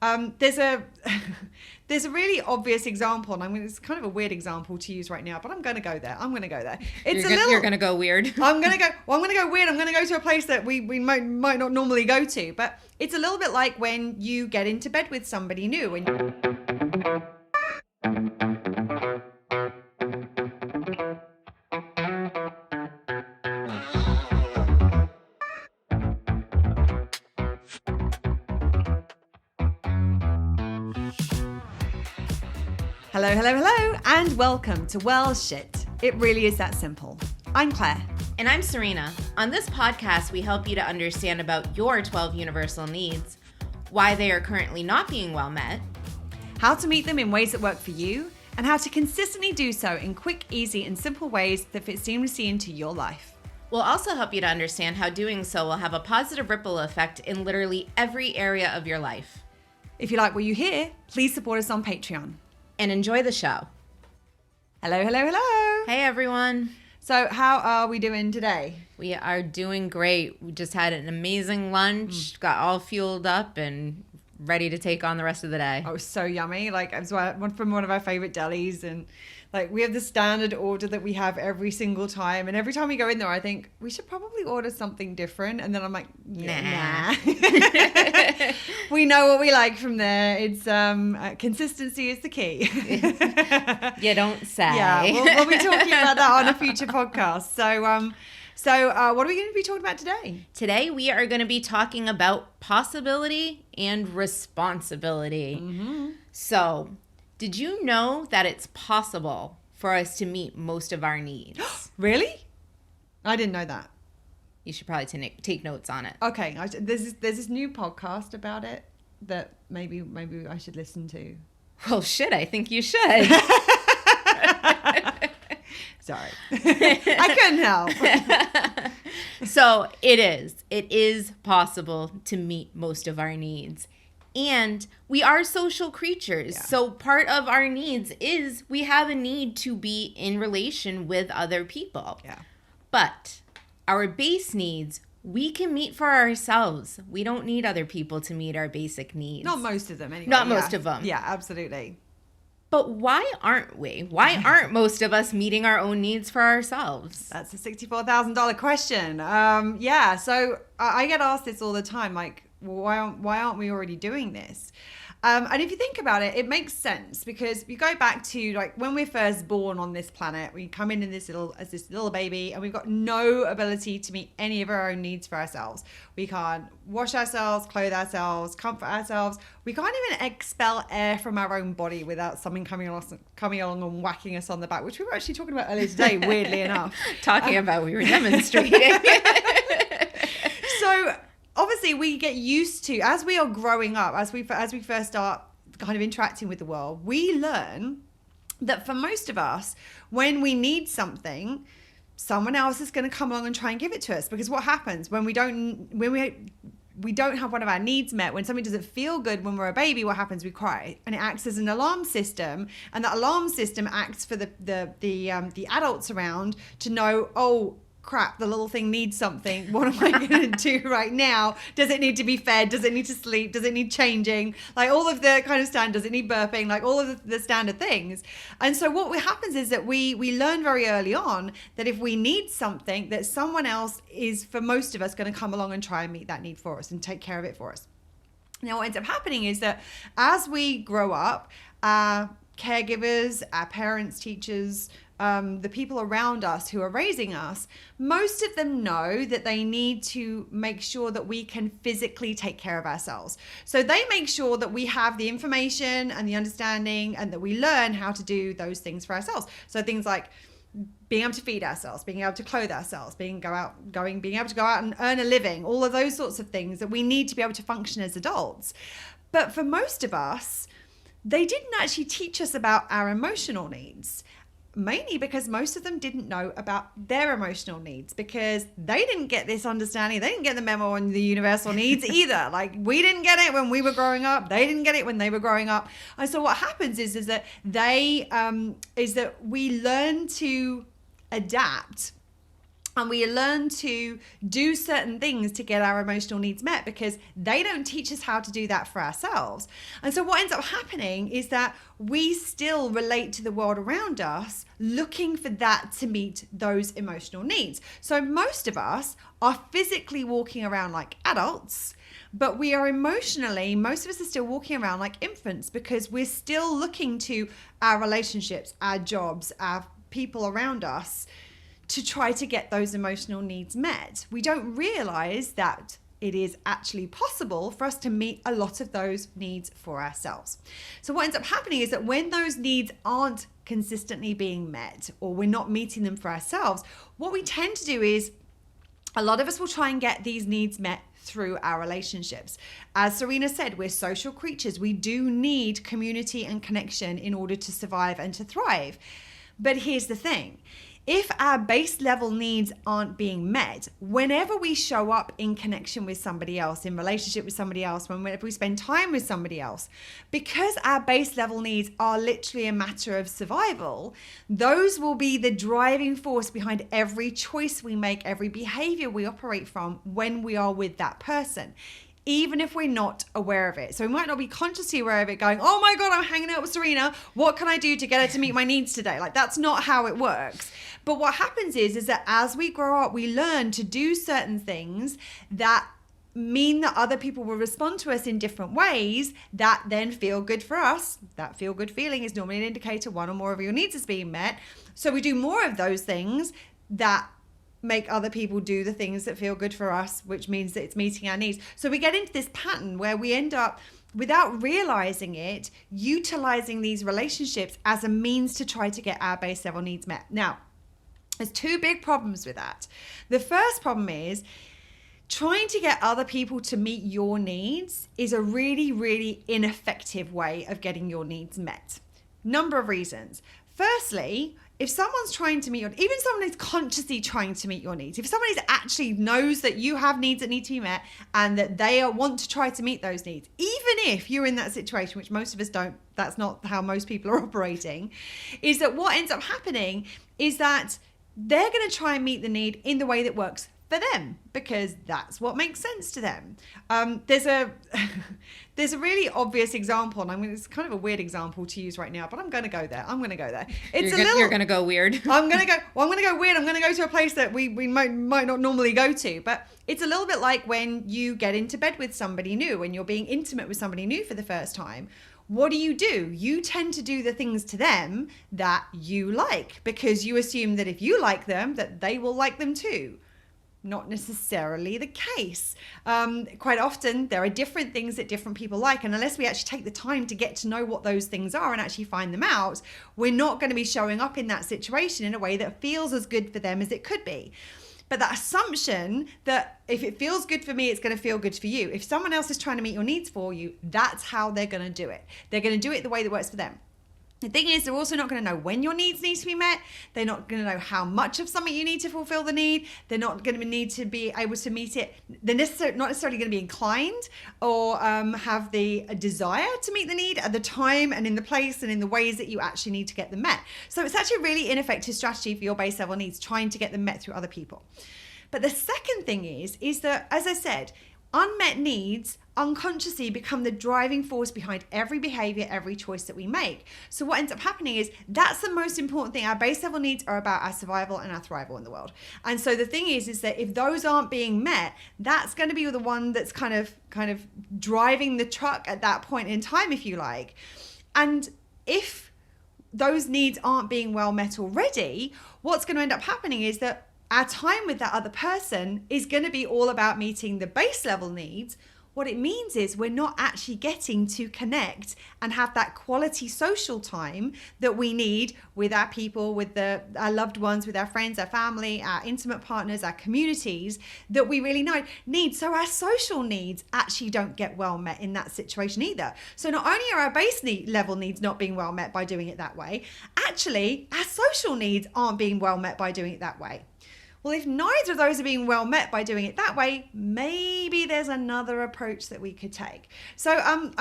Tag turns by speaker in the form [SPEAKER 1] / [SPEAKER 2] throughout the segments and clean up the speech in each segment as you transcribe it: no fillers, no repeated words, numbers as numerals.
[SPEAKER 1] There's a there's a really obvious example, and it's kind of a weird example to use right now, but I'm going to go there.
[SPEAKER 2] You're going to go weird.
[SPEAKER 1] I'm going to go weird. I'm going to go to a place that we might not normally go to, but it's a little bit like when you get into bed with somebody new and Hello, and welcome to Well Shit. It really is that simple. I'm Claire.
[SPEAKER 2] And I'm Serena. On this podcast, we help you to understand about your 12 universal needs, why they are currently not being well met,
[SPEAKER 1] how to meet them in ways that work for you, and how to consistently do so in quick, easy, and simple ways that fit seamlessly into your life.
[SPEAKER 2] We'll also help you to understand how doing so will have a positive ripple effect in literally every area of your life.
[SPEAKER 1] If you like what you hear, please support us on Patreon.
[SPEAKER 2] And enjoy the show.
[SPEAKER 1] Hello.
[SPEAKER 2] Hey, everyone.
[SPEAKER 1] So how are we doing today?
[SPEAKER 2] We are doing great. We just had an amazing lunch, got all fueled up and ready to take on the rest of the day.
[SPEAKER 1] Oh, so yummy. Like, it was from one of our favorite delis, and like we have the standard order that we have every single time, and every time we go in there I think we should probably order something different, and then I'm like, nah. We know what we like from there. It's consistency is the key.
[SPEAKER 2] You don't say.
[SPEAKER 1] Yeah, we'll be talking about that on a future podcast. So what are we going to be talking about today?
[SPEAKER 2] Today we are going to be talking about possibility and responsibility. Mm-hmm. So, did you know that it's possible for us to meet most of our needs?
[SPEAKER 1] Really? I didn't know that.
[SPEAKER 2] You should probably take notes on it.
[SPEAKER 1] Okay, there's this new podcast about it that maybe I should listen to.
[SPEAKER 2] Well, shit, I think you should.
[SPEAKER 1] Sorry. I couldn't help.
[SPEAKER 2] So it is possible to meet most of our needs. And we are social creatures. Yeah. So part of our needs is we have a need to be in relation with other people.
[SPEAKER 1] Yeah.
[SPEAKER 2] But our base needs, we can meet for ourselves. We don't need other people to meet our basic needs.
[SPEAKER 1] Not most of them, anyway.
[SPEAKER 2] Not most of them.
[SPEAKER 1] Yeah, absolutely.
[SPEAKER 2] But why aren't we? Why aren't most of us meeting our own needs for ourselves?
[SPEAKER 1] That's a $64,000 question. So I get asked this all the time, like, why aren't we already doing this? And if you think about it, it makes sense, because you go back to like when we're first born on this planet, we come in this little baby, and we've got no ability to meet any of our own needs for ourselves. We can't wash ourselves, clothe ourselves, comfort ourselves. We can't even expel air from our own body without something coming along and whacking us on the back, which we were actually talking about earlier today, weirdly enough.
[SPEAKER 2] We were demonstrating.
[SPEAKER 1] So obviously we get used to, as we are growing up, as we first start kind of interacting with the world, we learn that for most of us, when we need something, someone else is going to come along and try and give it to us. Because what happens when we don't have one of our needs met, when something doesn't feel good when we're a baby, what happens? We cry, and it acts as an alarm system, and that alarm system acts for the adults around to know, oh crap, the little thing needs something. What am I going to do right now? Does it need to be fed? Does it need to sleep? Does it need changing? Like all of the kind of standard, does it need burping? Like all of the standard things. And so what happens is that we learn very early on that if we need something, that someone else is, for most of us, going to come along and try and meet that need for us and take care of it for us. Now what ends up happening is that as we grow up, our caregivers, our parents, teachers, the people around us who are raising us, most of them know that they need to make sure that we can physically take care of ourselves. So they make sure that we have the information and the understanding, and that we learn how to do those things for ourselves. So things like being able to feed ourselves, being able to clothe ourselves, being able to go out and earn a living, all of those sorts of things that we need to be able to function as adults. But for most of us, they didn't actually teach us about our emotional needs. Mainly because most of them didn't know about their emotional needs, because they didn't get this understanding. They didn't get the memo on the universal needs either. Like, we didn't get it when we were growing up. They didn't get it when they were growing up. And so what happens is that we learn to adapt And we learn to do certain things to get our emotional needs met because they don't teach us how to do that for ourselves. And so what ends up happening is that we still relate to the world around us looking for that to meet those emotional needs. So most of us are physically walking around like adults, but we are emotionally, most of us are still walking around like infants because we're still looking to our relationships, our jobs, our people around us to try to get those emotional needs met. We don't realize that it is actually possible for us to meet a lot of those needs for ourselves. So what ends up happening is that when those needs aren't consistently being met or we're not meeting them for ourselves, what we tend to do is a lot of us will try and get these needs met through our relationships. As Serena said, we're social creatures. We do need community and connection in order to survive and to thrive. But here's the thing. If our base level needs aren't being met, whenever we show up in connection with somebody else, in relationship with somebody else, whenever we spend time with somebody else, because our base level needs are literally a matter of survival, those will be the driving force behind every choice we make, every behavior we operate from when we are with that person, even if we're not aware of it. So we might not be consciously aware of it going, oh my God, I'm hanging out with Serena. What can I do to get her to meet my needs today? Like, that's not how it works. But what happens is that as we grow up, we learn to do certain things that mean that other people will respond to us in different ways that then feel good for us. That feel good feeling is normally an indicator one or more of your needs is being met. So we do more of those things that make other people do the things that feel good for us, which means that it's meeting our needs. So we get into this pattern where we end up, without realizing it, utilizing these relationships as a means to try to get our base level needs met. Now, there's two big problems with that. The first problem is trying to get other people to meet your needs is a really, really ineffective way of getting your needs met. Number of reasons. Firstly, if someone's trying to meet your, even someone who's consciously trying to meet your needs, if somebody actually knows that you have needs that need to be met and that they want to try to meet those needs, even if you're in that situation, which most of us don't, that's not how most people are operating, is that what ends up happening is that they're going to try and meet the need in the way that works for them because that's what makes sense to them. There's a really obvious example, and I mean it's kind of a weird example to use right now, but I'm going to go there. You're going to go weird. I'm going to go weird. I'm going to go to a place that we might not normally go to, but it's a little bit like when you get into bed with somebody new, when you're being intimate with somebody new for the first time. What do? You tend to do the things to them that you like because you assume that if you like them, that they will like them too. Not necessarily the case. Quite often, there are different things that different people like, and unless we actually take the time to get to know what those things are and actually find them out, we're not going to be showing up in that situation in a way that feels as good for them as it could be. But that assumption that if it feels good for me, it's going to feel good for you. If someone else is trying to meet your needs for you, that's how they're going to do it. They're going to do it the way that works for them. The thing is, they're also not going to know when your needs need to be met. They're not going to know how much of something you need to fulfill the need. They're not going to need to be able to meet it. They're not necessarily going to be inclined or have the desire to meet the need at the time and in the place and in the ways that you actually need to get them met. So it's actually a really ineffective strategy for your base level needs, trying to get them met through other people. But the second thing is that, as I said, unmet needs unconsciously become the driving force behind every behavior, every choice that we make. So what ends up happening is that's the most important thing. Our base level needs are about our survival and our thrival in the world. And so the thing is that if those aren't being met, that's going to be the one that's kind of driving the truck at that point in time, if you like. And if those needs aren't being well met already, what's going to end up happening is that our time with that other person is going to be all about meeting the base level needs. What it means is we're not actually getting to connect and have that quality social time that we need with our people, with our loved ones, with our friends, our family, our intimate partners, our communities that we really need. So our social needs actually don't get well met in that situation either. So not only are our base level needs not being well met by doing it that way, actually our social needs aren't being well met by doing it that way. Well, if neither of those are being well met by doing it that way, maybe there's another approach that we could take. So,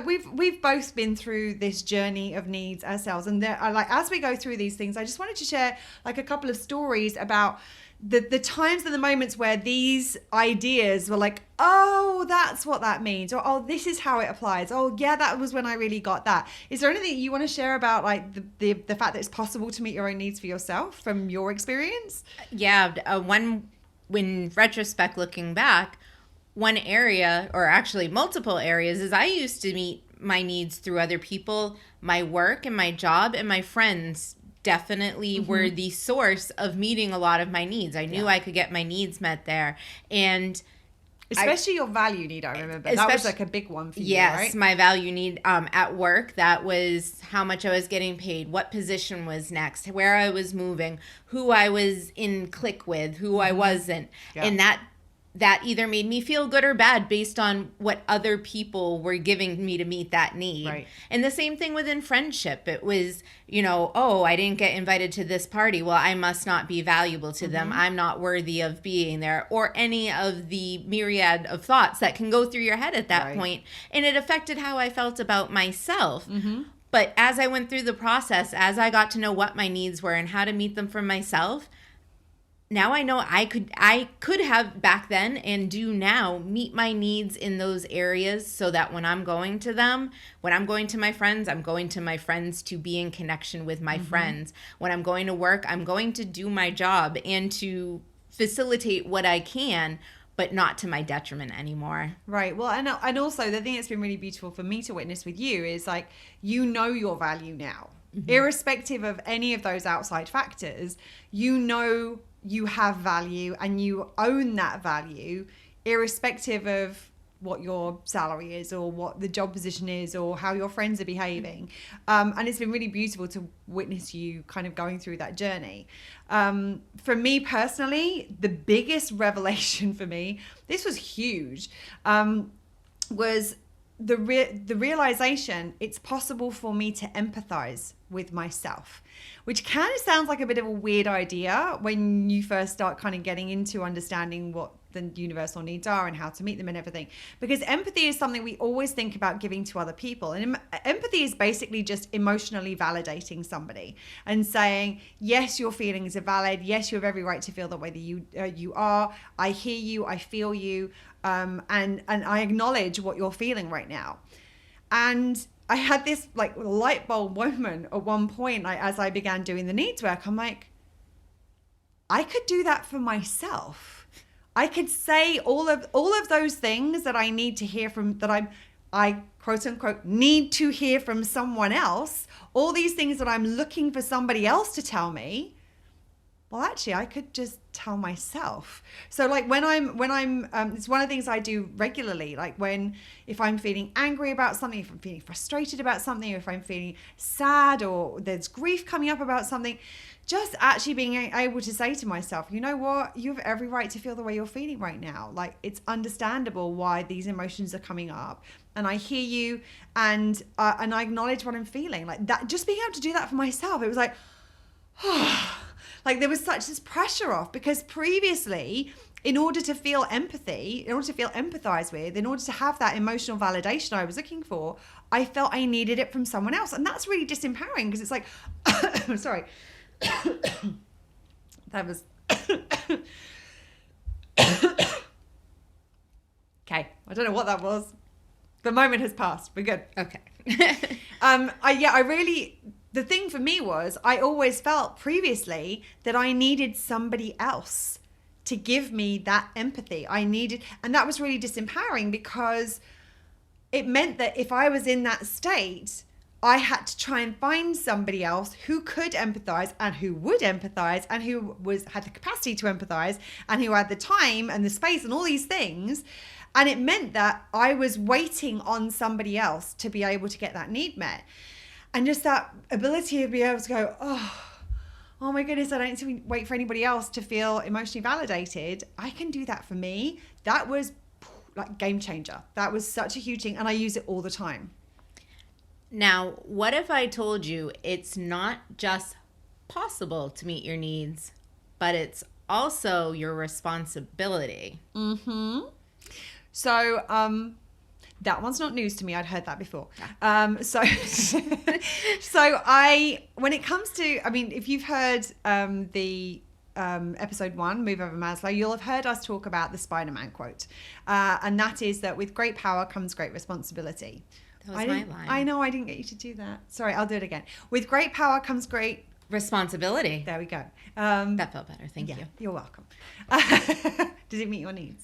[SPEAKER 1] we've both been through this journey of needs ourselves, and as we go through these things, I just wanted to share a couple of stories about the times and the moments where these ideas were like, oh, that's what that means, or oh, this is how it applies, oh yeah, that was when I really got that. Is there anything you want to share about like the fact that it's possible to meet your own needs for yourself from your experience?
[SPEAKER 2] Yeah, when retrospect, looking back, one area, or actually multiple areas, is I used to meet my needs through other people. My work and my job and my friends definitely were the source of meeting a lot of my needs. I knew I could get my needs met there. And
[SPEAKER 1] especially your value need, I remember. That was like a big one for you,
[SPEAKER 2] yes,
[SPEAKER 1] right?
[SPEAKER 2] my value need at work, that was how much I was getting paid, what position was next, where I was moving, who I was in clique with, who I wasn't. Yeah. And that either made me feel good or bad based on what other people were giving me to meet that need.
[SPEAKER 1] Right.
[SPEAKER 2] And the same thing within friendship. It was, oh, I didn't get invited to this party. Well, I must not be valuable to them. I'm not worthy of being there, or any of the myriad of thoughts that can go through your head at that point. And it affected how I felt about myself. But as I went through the process, as I got to know what my needs were and how to meet them for myself, now I know I could have back then and do now meet my needs in those areas, so that when I'm going to them, when I'm going to my friends, I'm going to my friends to be in connection with my friends. When I'm going to work, I'm going to do my job and to facilitate what I can, but not to my detriment anymore.
[SPEAKER 1] Right. Well, and also the thing that's been really beautiful for me to witness with you is like, your value now, irrespective of any of those outside factors. You have value and you own that value, irrespective of what your salary is or what the job position is or how your friends are behaving. And it's been really beautiful to witness you kind of going through that journey. For me personally, the biggest revelation for me, this was huge, was the realization it's possible for me to empathize with myself, which kind of sounds like a bit of a weird idea when you first start kind of getting into understanding what the universal needs are and how to meet them and everything. Because empathy is something we always think about giving to other people. And empathy is basically just emotionally validating somebody and saying, yes, your feelings are valid. Yes, you have every right to feel the way that you are. I hear you. I feel you. And I acknowledge what you're feeling right now. And I had this like light bulb moment at one point, like, as I began doing the needs work. I'm like, I could do that for myself. I could say all of those things that I need to hear from, that I quote unquote need to hear from someone else. All these things that I'm looking for somebody else to tell me. Well, actually, I could just tell myself. So like when I'm it's one of the things I do regularly. Like if I'm feeling angry about something, if I'm feeling frustrated about something, if I'm feeling sad or there's grief coming up about something, just actually being able to say to myself, you know what, you have every right to feel the way you're feeling right now. Like, it's understandable why these emotions are coming up, and I hear you, and I acknowledge what I'm feeling. Like that, just being able to do that for myself, it was like, like there was such this pressure off, because previously, in order to feel empathy, in order to feel empathized with, in order to have that emotional validation I was looking for, I felt I needed it from someone else. And that's really disempowering, because it's like, sorry. That was okay. I don't know what that was. The moment has passed. We're good.
[SPEAKER 2] Okay.
[SPEAKER 1] The thing for me was, I always felt previously that I needed somebody else to give me that empathy. And that was really disempowering, because it meant that if I was in that state, I had to try and find somebody else who could empathize, and who would empathize, and who had the capacity to empathize, and who had the time and the space and all these things. And it meant that I was waiting on somebody else to be able to get that need met. And just that ability to be able to go, oh my goodness, I don't need to wait for anybody else to feel emotionally validated. I can do that for me. That was like game changer. That was such a huge thing. And I use it all the time.
[SPEAKER 2] Now, what if I told you it's not just possible to meet your needs, but it's also your responsibility?
[SPEAKER 1] Mm-hmm. So, that one's not news to me. I'd heard that before. So when it comes to, I mean, if you've heard the episode 1, Move Over Maslow, you'll have heard us talk about the Spiderman quote. And that is that with great power comes great responsibility.
[SPEAKER 2] That was my line.
[SPEAKER 1] I know, I didn't get you to do that. Sorry, I'll do it again. With great power comes great
[SPEAKER 2] responsibility.
[SPEAKER 1] There we go.
[SPEAKER 2] That felt better. Thank you.
[SPEAKER 1] You're welcome. Does it meet your needs?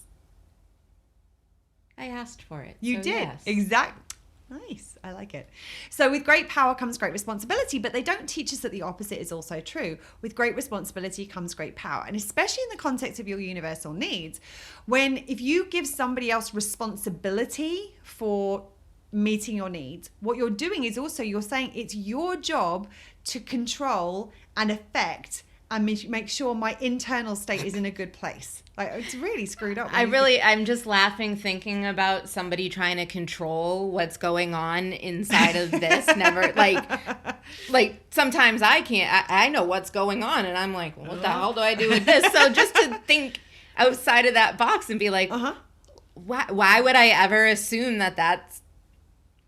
[SPEAKER 2] I asked for it.
[SPEAKER 1] You
[SPEAKER 2] so
[SPEAKER 1] did.
[SPEAKER 2] Yes.
[SPEAKER 1] Exactly. Nice. I like it. So with great power comes great responsibility, but they don't teach us that the opposite is also true. With great responsibility comes great power. And especially in the context of your universal needs, if you give somebody else responsibility for meeting your needs, what you're doing is also you're saying it's your job to control and affect and make sure my internal state is in a good place. Like, it's really screwed up.
[SPEAKER 2] I'm just laughing thinking about somebody trying to control what's going on inside of this. Never like sometimes I can't. I know what's going on, and I'm like, well, what the hell do I do with this? So just to think outside of that box and be like, why would I ever assume that that's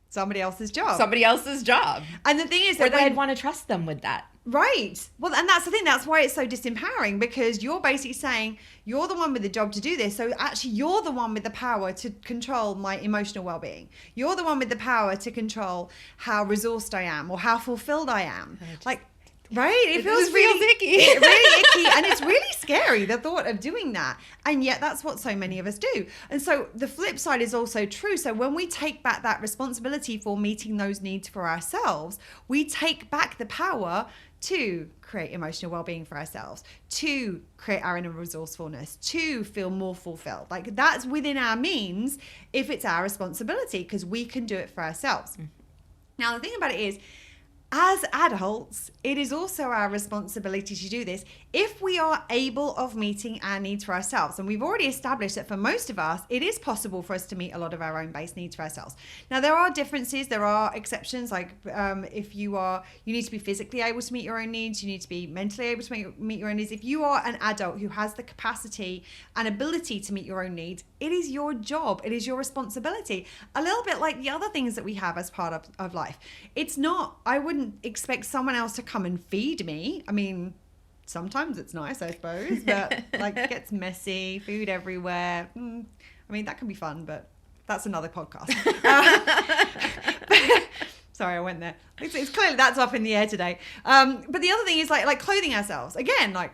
[SPEAKER 1] somebody else's job?
[SPEAKER 2] Somebody else's job.
[SPEAKER 1] And the thing is
[SPEAKER 2] that I'd want to trust them with that.
[SPEAKER 1] Right. Well, and that's the thing. That's why it's so disempowering, because you're basically saying you're the one with the job to do this. So actually you're the one with the power to control my emotional well-being. You're the one with the power to control how resourced I am or how fulfilled I am. Right? It feels really
[SPEAKER 2] icky.
[SPEAKER 1] Really icky. And it's really scary, the thought of doing that. And yet that's what so many of us do. And so the flip side is also true. So when we take back that responsibility for meeting those needs for ourselves, we take back the power to create emotional well-being for ourselves, to create our inner resourcefulness, to feel more fulfilled. Like, that's within our means if it's our responsibility, because we can do it for ourselves. Now, the thing about it is, as adults, it is also our responsibility to do this if we are able of meeting our needs for ourselves. And we've already established that for most of us, it is possible for us to meet a lot of our own base needs for ourselves. Now, there are differences, there are exceptions, like if you need to be physically able to meet your own needs, you need to be mentally able to meet your own needs. If you are an adult who has the capacity and ability to meet your own needs, it is your job, it is your responsibility. A little bit like the other things that we have as part of life. It's not, I wouldn't expect someone else to come and feed me. I mean, sometimes it's nice, I suppose, but like, it gets messy, food everywhere. I mean, that can be fun, but that's another podcast. Sorry, I went there. It's clearly that's up in the air today. But the other thing is like clothing ourselves. Again, like,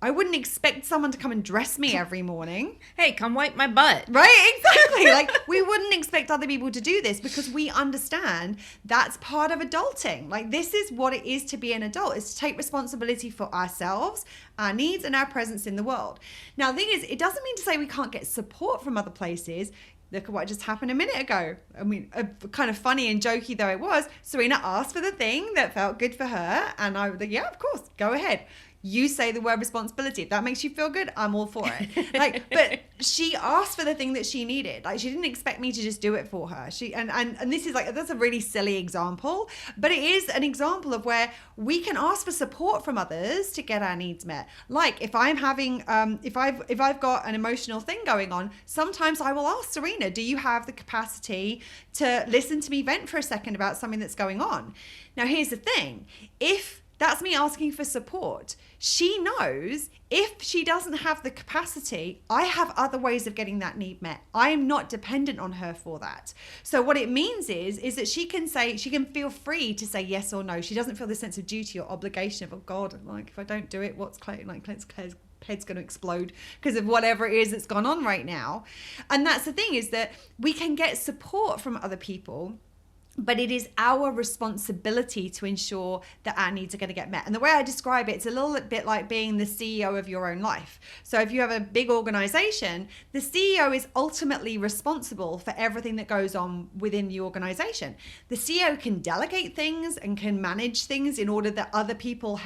[SPEAKER 1] I wouldn't expect someone to come and dress me every morning.
[SPEAKER 2] Hey, come wipe my butt.
[SPEAKER 1] Right, exactly. Like, we wouldn't expect other people to do this because we understand that's part of adulting. Like, this is what it is to be an adult, is to take responsibility for ourselves, our needs, and our presence in the world. Now, the thing is, it doesn't mean to say we can't get support from other places. Look at what just happened a minute ago. I mean, kind of funny and jokey though it was, Serena asked for the thing that felt good for her. And I was like, yeah, of course, go ahead. You say the word responsibility. If that makes you feel good, I'm all for it. Like, but she asked for the thing that she needed. Like, she didn't expect me to just do it for her. And this is like, that's a really silly example, but it is an example of where we can ask for support from others to get our needs met. Like, if I'm having, if I've got an emotional thing going on, sometimes I will ask Serena, do you have the capacity to listen to me vent for a second about something that's going on? Now, here's the thing. If that's me asking for support, she knows if she doesn't have the capacity, I have other ways of getting that need met. I am not dependent on her for that. So what it means is that she can feel free to say yes or no. She doesn't feel the sense of duty or obligation of, oh God, like, if I don't do it, what's Claire's head's going to explode because of whatever it is that's gone on right now. And that's the thing, is that we can get support from other people, but it is our responsibility to ensure that our needs are going to get met. And the way I describe it, it's a little bit like being the CEO of your own life. So if you have a big organization, the CEO is ultimately responsible for everything that goes on within the organization. The CEO can delegate things and can manage things in order that other people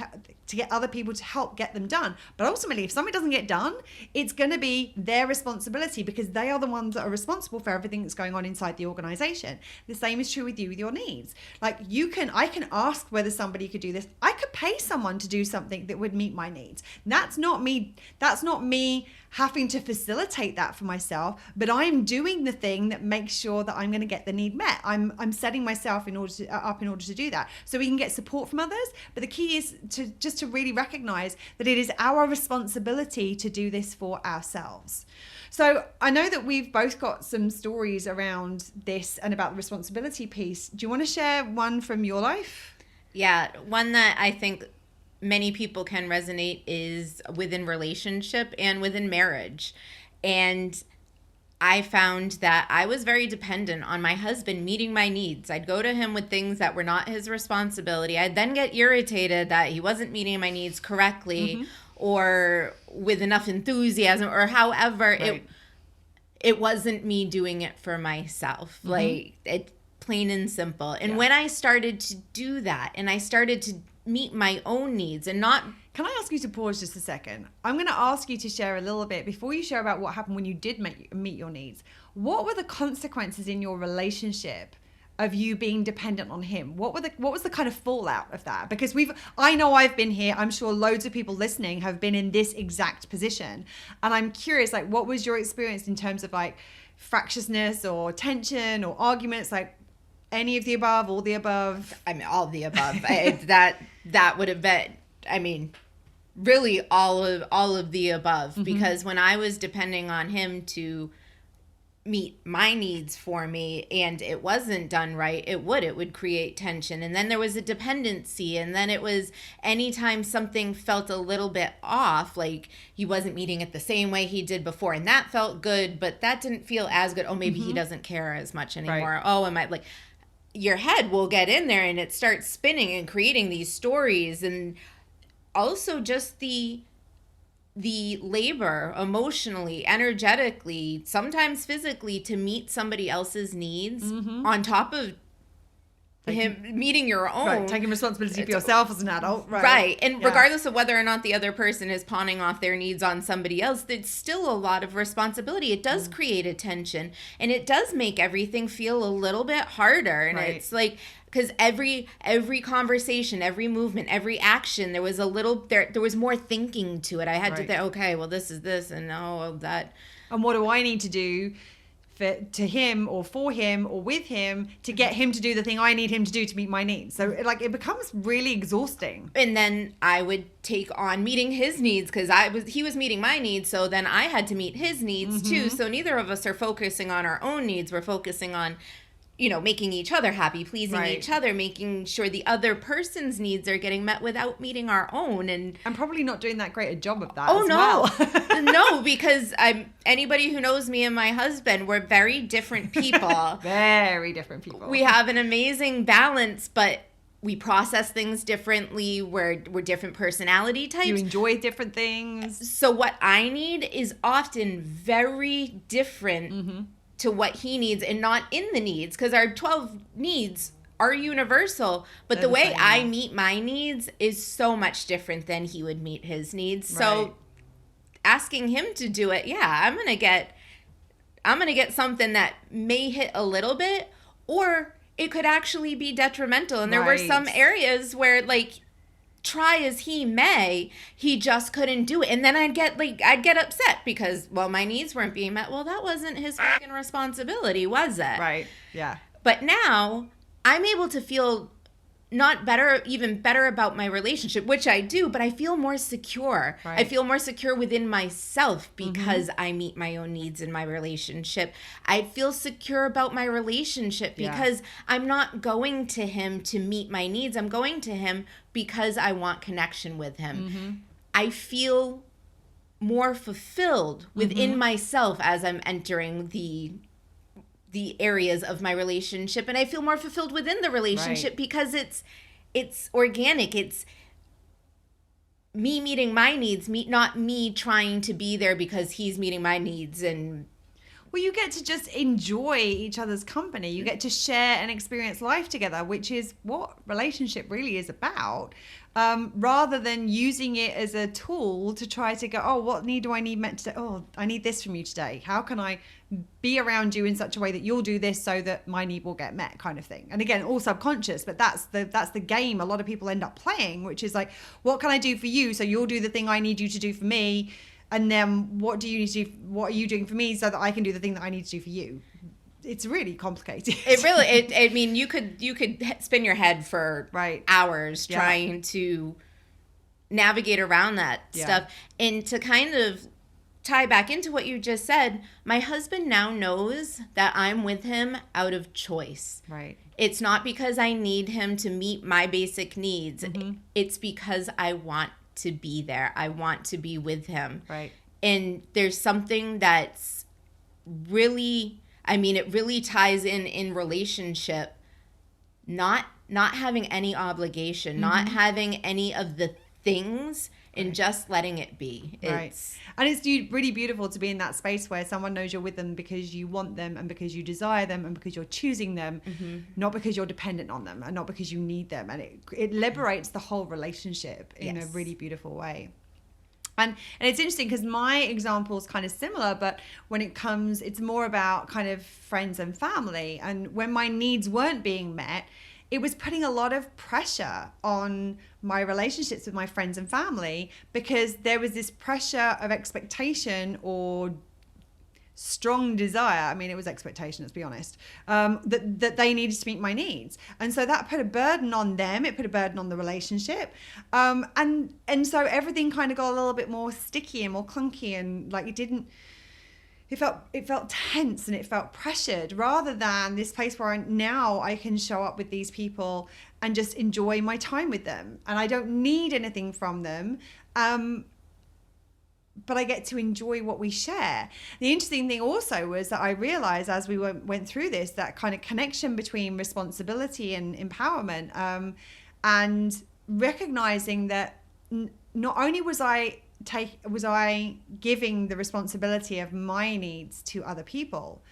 [SPEAKER 1] to get other people to help get them done. But ultimately, if something doesn't get done, it's going to be their responsibility because they are the ones that are responsible for everything that's going on inside the organization. The same is true with you with your needs. Like, I can ask whether somebody could do this. I could pay someone to do something that would meet my needs. That's not me having to facilitate that for myself, but I'm doing the thing that makes sure that I'm going to get the need met. I'm setting myself up in order to do that. So we can get support from others, but the key is to just just to really recognize that it is our responsibility to do this for ourselves. So I know that we've both got some stories around this and about the responsibility piece. Do you want to share one from your life?
[SPEAKER 2] Yeah, one that I think many people can resonate is within relationship and within marriage. And I found that I was very dependent on my husband meeting my needs. I'd go to him with things that were not his responsibility. I'd then get irritated that he wasn't meeting my needs correctly or with enough enthusiasm or however. It wasn't me doing it for myself. Like, it plain and simple. And when I started to do that and I started to meet my own needs and not...
[SPEAKER 1] Can I ask you to pause just a second? I'm going to ask you to share a little bit, before you share about what happened when you did meet your needs, what were the consequences in your relationship of you being dependent on him? What was the kind of fallout of that? Because I know I've been here. I'm sure loads of people listening have been in this exact position. And I'm curious, like, what was your experience in terms of like fractiousness or tension or arguments? Like, any of the above, all the above?
[SPEAKER 2] I mean, all of the above. That would have been, I mean, really all of the above. Because when I was depending on him to meet my needs for me and it wasn't done right, it would create tension. And then there was a dependency. And then it was anytime something felt a little bit off, like he wasn't meeting it the same way he did before. And that felt good, but that didn't feel as good. Oh, maybe he doesn't care as much anymore. Right. Oh, am I like... Your head will get in there and it starts spinning and creating these stories, and also just the labor emotionally, energetically, sometimes physically to meet somebody else's needs on top of him meeting your own.
[SPEAKER 1] Right, taking responsibility for yourself as an adult.
[SPEAKER 2] Right. And regardless of whether or not the other person is pawning off their needs on somebody else, there's still a lot of responsibility. It does create a tension, and it does make everything feel a little bit harder. And it's like, because every conversation, every movement, every action, there was more thinking to it. I had to think, okay, well, this is this, and that.
[SPEAKER 1] And what do I need to do to him or for him or with him to get him to do the thing I need him to do to meet my needs? So it becomes really exhausting.
[SPEAKER 2] And then I would take on meeting his needs because he was meeting my needs, so then I had to meet his needs too. So neither of us are focusing on our own needs. We're focusing on, making each other happy, pleasing each other, making sure the other person's needs are getting met without meeting our own. And
[SPEAKER 1] I'm probably not doing that great a job of that.
[SPEAKER 2] Well. No, because anybody who knows me and my husband, we're very different people.
[SPEAKER 1] Very different people.
[SPEAKER 2] We have an amazing balance, but we process things differently. We're different personality types.
[SPEAKER 1] You enjoy different things.
[SPEAKER 2] So what I need is often very different to what he needs, and not in the needs, because our 12 needs are universal, but the way I meet my needs is so much different than he would meet his needs. So asking him to do it, I'm gonna get something that may hit a little bit, or it could actually be detrimental. And there were some areas where, like, try as he may, he just couldn't do it. And then I'd get upset because, well, my needs weren't being met. Well, that wasn't his fucking responsibility, was it?
[SPEAKER 1] Right. Yeah.
[SPEAKER 2] But now I'm able to feel even better about my relationship, which I do, but I feel more secure. Right. I feel more secure within myself because I meet my own needs in my relationship. I feel secure about my relationship because I'm not going to him to meet my needs. I'm going to him because I want connection with him. I feel more fulfilled within myself as I'm entering the areas of my relationship, and I feel more fulfilled within the relationship because it's organic. It's me meeting my needs, not me trying to be there because he's meeting my needs. And
[SPEAKER 1] well, you get to just enjoy each other's company. You get to share and experience life together, which is what relationship really is about. Rather than using it as a tool to try to go, oh, what need do I need met today? Oh, I need this from you today. How can I be around you in such a way that you'll do this so that my need will get met, kind of thing. And again, all subconscious, but that's the game a lot of people end up playing, which is like, what can I do for you so you'll do the thing I need you to do for me? And then what do you need to do? What are you doing for me so that I can do the thing that I need to do for you? It's really complicated.
[SPEAKER 2] It really, I mean, you could spin your head for hours trying to navigate around that stuff. And to kind of tie back into what you just said, my husband now knows that I'm with him out of choice.
[SPEAKER 1] Right.
[SPEAKER 2] It's not because I need him to meet my basic needs. It's because I want to be there. I want to be with him.
[SPEAKER 1] Right.
[SPEAKER 2] And there's something that's really, I mean, it really ties in relationship, not having any obligation, not having any of the things, and just letting it be.
[SPEAKER 1] Right. And it's really beautiful to be in that space where someone knows you're with them because you want them and because you desire them and because you're choosing them, not because you're dependent on them and not because you need them. And it liberates the whole relationship in a really beautiful way. And it's interesting because my example is kind of similar, but when it comes, it's more about kind of friends and family. And when my needs weren't being met, it was putting a lot of pressure on my relationships with my friends and family because there was this pressure of expectation or strong desire. I mean, it was expectation, let's be honest, that they needed to meet my needs. And so that put a burden on them. It put a burden on the relationship. And so everything kind of got a little bit more sticky and more clunky, and like it felt tense and it felt pressured, rather than this place where now I can show up with these people and just enjoy my time with them. And I don't need anything from them. But I get to enjoy what we share. The interesting thing also was that I realized as we went through this, that kind of connection between responsibility and empowerment, and recognizing that not only was I giving the responsibility of my needs to other people,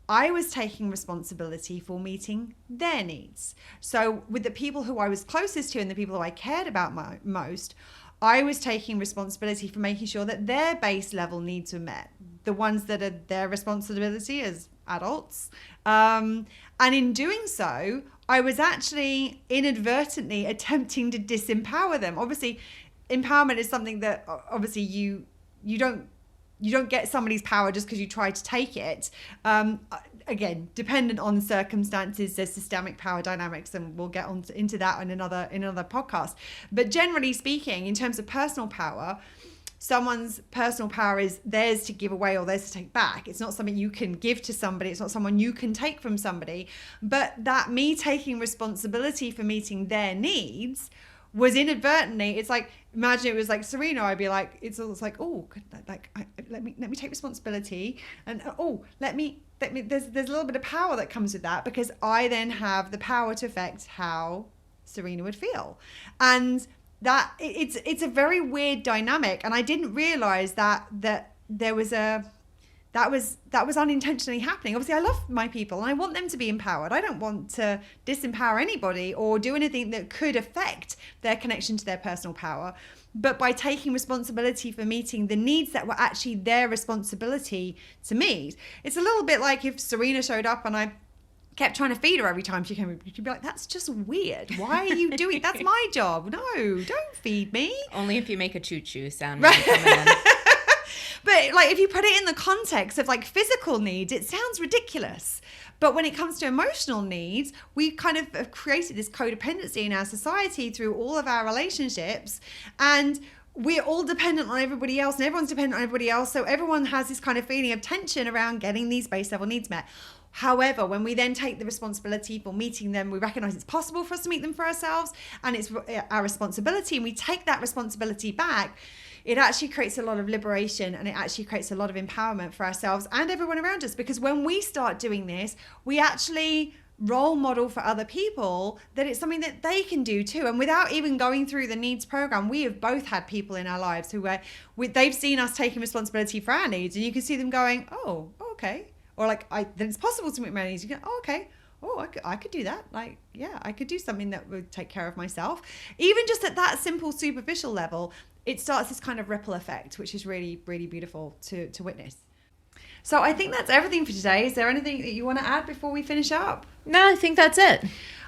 [SPEAKER 1] I was taking responsibility for meeting their needs. So with the people who I was closest to and the people who I cared about most, I was taking responsibility for making sure that their base level needs were met, the ones that are their responsibility as adults. And in doing so, I was actually inadvertently attempting to disempower them. Obviously, empowerment is something that obviously you don't get somebody's power just because you try to take it. Again, dependent on circumstances, there's systemic power dynamics, and we'll get into that in another podcast. But generally speaking, in terms of personal power, someone's personal power is theirs to give away or theirs to take back. It's not something you can give to somebody. It's not someone you can take from somebody. But that me taking responsibility for meeting their needs was inadvertently, it's like, imagine it was like Serena, I'd be like, it's like, oh, let me take responsibility, and there's a little bit of power that comes with that, because I then have the power to affect how Serena would feel. And that it's a very weird dynamic, and I didn't realize that there was that was unintentionally happening. Obviously, I love my people and I want them to be empowered. I don't want to disempower anybody or do anything that could affect their connection to their personal power. But by taking responsibility for meeting the needs that were actually their responsibility to meet, it's a little bit like if Serena showed up and I kept trying to feed her every time she came, she'd be like, that's just weird. Why are you doing it? That's my job. No, don't feed me.
[SPEAKER 2] Only if you make a choo-choo sound when you come in.
[SPEAKER 1] But like if you put it in the context of like physical needs, it sounds ridiculous. But when it comes to emotional needs, we kind of have created this codependency in our society through all of our relationships, and we're all dependent on everybody else, and everyone's dependent on everybody else. So everyone has this kind of feeling of tension around getting these base level needs met. However, when we then take the responsibility for meeting them, we recognize it's possible for us to meet them for ourselves, and it's our responsibility, and we take that responsibility back. It actually creates a lot of liberation, and it actually creates a lot of empowerment for ourselves and everyone around us. Because when we start doing this, we actually role model for other people that it's something that they can do too. And without even going through the needs program, we have both had people in our lives who they've seen us taking responsibility for our needs, and you can see them going, oh, okay. Or like, then it's possible to meet my needs. You go, oh, okay. Oh, I could do that. Like, yeah, I could do something that would take care of myself. Even just at that simple superficial level, it starts this kind of ripple effect, which is really, really beautiful to witness. So I think that's everything for today. Is there anything that you want to add before we finish up?
[SPEAKER 2] No, I think that's it.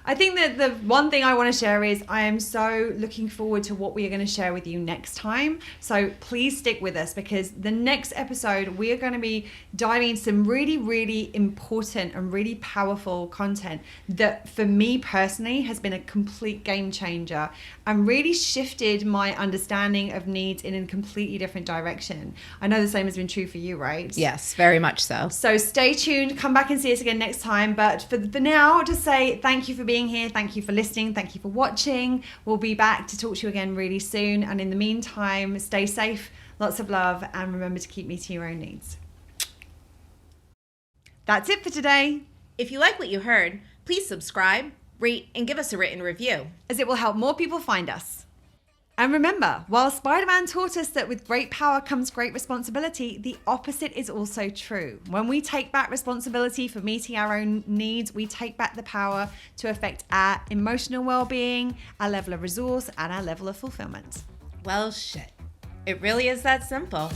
[SPEAKER 1] I think that the one thing I want to share is I am so looking forward to what we are going to share with you next time. So please stick with us, because the next episode we are going to be diving into some really, really important and really powerful content that for me personally has been a complete game changer and really shifted my understanding of needs in a completely different direction. I know the same has been true for you, right?
[SPEAKER 2] Yes, very much so.
[SPEAKER 1] So stay tuned. Come back and see us again next time. But for now, I'll just say thank you for being here. Thank you for listening. Thank you for watching. We'll be back to talk to you again really soon. And in the meantime, stay safe, lots of love, and remember to keep meeting your own needs. That's it for today.
[SPEAKER 2] If you like what you heard, please subscribe, rate, and give us a written review,
[SPEAKER 1] as it will help more people find us. And remember, while Spiderman taught us that with great power comes great responsibility, the opposite is also true. When we take back responsibility for meeting our own needs, we take back the power to affect our emotional well-being, our level of resource, and our level of fulfillment.
[SPEAKER 2] Well, shit. It really is that simple.